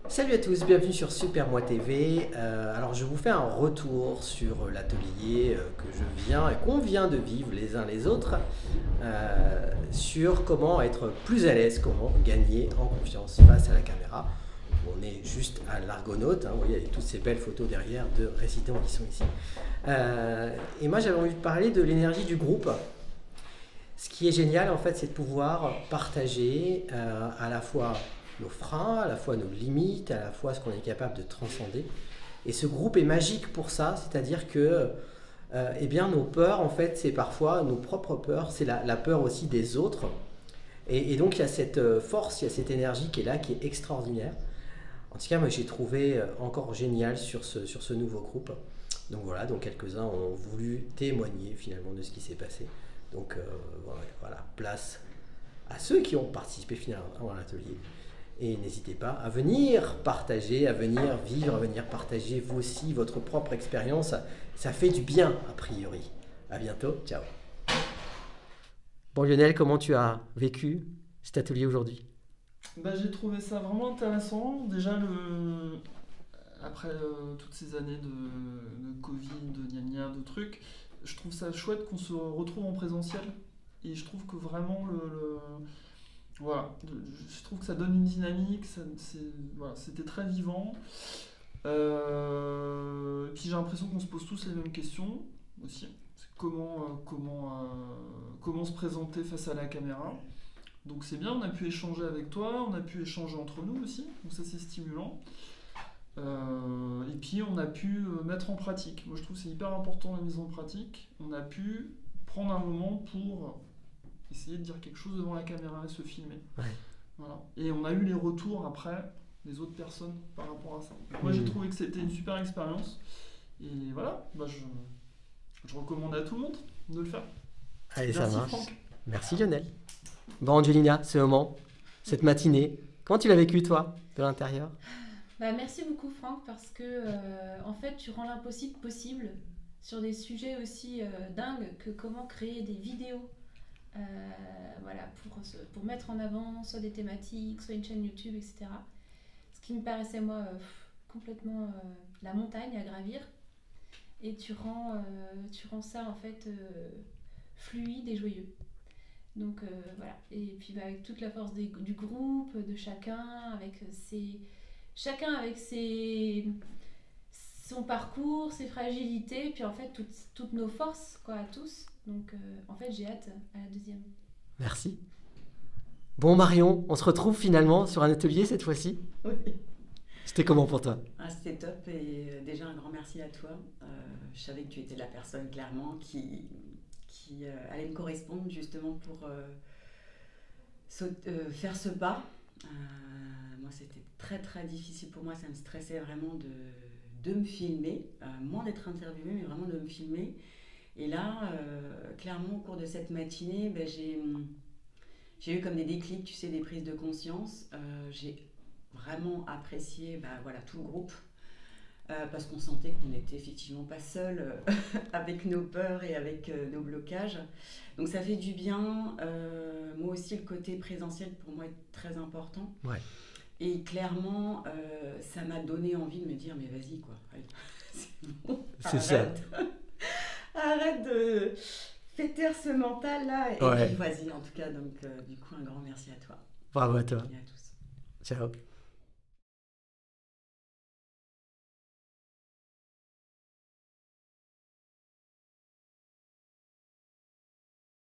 Salut à tous, bienvenue sur Super Moi TV. Alors je vous fais un retour sur l'atelier que je viens et qu'on vient de vivre les uns les autres sur comment être plus à l'aise, comment gagner en confiance face à la caméra. On est juste à l'Argonaute, hein, vous voyez, avec toutes ces belles photos derrière de résidents qui sont ici. Et moi j'avais envie de parler de l'énergie du groupe. Ce qui est génial en fait, c'est de pouvoir partager à la fois nos freins, à la fois nos limites, à la fois ce qu'on est capable de transcender. Et ce groupe est magique pour ça, c'est-à-dire que eh bien, nos peurs, en fait, c'est parfois nos propres peurs, c'est la peur aussi des autres. Et donc, il y a cette force, il y a cette énergie qui est là, qui est extraordinaire. En tout cas, moi, j'ai trouvé encore génial sur ce nouveau groupe. Donc voilà, donc quelques-uns ont voulu témoigner finalement de ce qui s'est passé. Donc voilà, place à ceux qui ont participé finalement à l'atelier. Et n'hésitez pas à venir partager, à venir vivre, à venir partager vous aussi votre propre expérience. Ça fait du bien, a priori. À bientôt, ciao. Bon Lionel, comment tu as vécu cet atelier aujourd'hui? J'ai trouvé ça vraiment intéressant. Déjà, après toutes ces années de Covid, de gna de trucs, je trouve ça chouette qu'on se retrouve en présentiel. Et je trouve que vraiment, voilà, je trouve que ça donne une dynamique, voilà, c'était très vivant. Et puis j'ai l'impression qu'on se pose tous les mêmes questions aussi. C'est comment se présenter face à la caméra. Donc c'est bien, on a pu échanger avec toi, on a pu échanger entre nous aussi, donc ça c'est stimulant. Et puis on a pu mettre en pratique. Moi je trouve que c'est hyper important la mise en pratique. On a pu prendre un moment pour essayer de dire quelque chose devant la caméra et se filmer. Ouais. Voilà. Et on a eu les retours après des autres personnes par rapport à ça. Donc, moi j'ai trouvé que c'était une super expérience. Et voilà, je recommande à tout le monde de le faire. Allez, merci, ça marche. Franck. Merci Lionel. Bon Angelina, ce moment, cette matinée, comment tu l'as vécu toi, de l'intérieur? Merci beaucoup Franck parce que en fait tu rends l'impossible possible sur des sujets aussi dingues que comment créer des vidéos voilà, pour mettre en avant soit des thématiques, soit une chaîne YouTube, etc. Ce qui me paraissait moi complètement la montagne à gravir et tu rends ça en fait fluide et joyeux. Donc voilà, et puis avec toute la force du groupe, de chacun avec son parcours, ses fragilités, puis en fait toutes nos forces quoi, à tous. Donc en fait j'ai hâte à la deuxième. Merci. Bon Marion, on se retrouve finalement sur un atelier cette fois-ci. Oui. C'était comment pour toi? C'était top et déjà un grand merci à toi. Je savais que tu étais la personne clairement qui allait me correspondre justement pour faire ce pas. Moi c'était très très difficile pour moi, ça me stressait vraiment de me filmer, moins d'être interviewée mais vraiment de me filmer. Et là, clairement au cours de cette matinée, j'ai eu comme des déclics, tu sais, des prises de conscience. J'ai vraiment apprécié voilà, tout le groupe. Parce qu'on sentait qu'on n'était effectivement pas seul avec nos peurs et avec nos blocages. Donc ça fait du bien. Moi aussi, le côté présentiel pour moi est très important. Ouais. Et clairement, ça m'a donné envie de me dire, mais vas-y quoi, allez, c'est bon, C'est ça. Arrête de fêter ce mental là. Et Ouais. puis vas-y en tout cas, donc du coup un grand merci à toi. Bravo à toi. Et à tous. Ciao.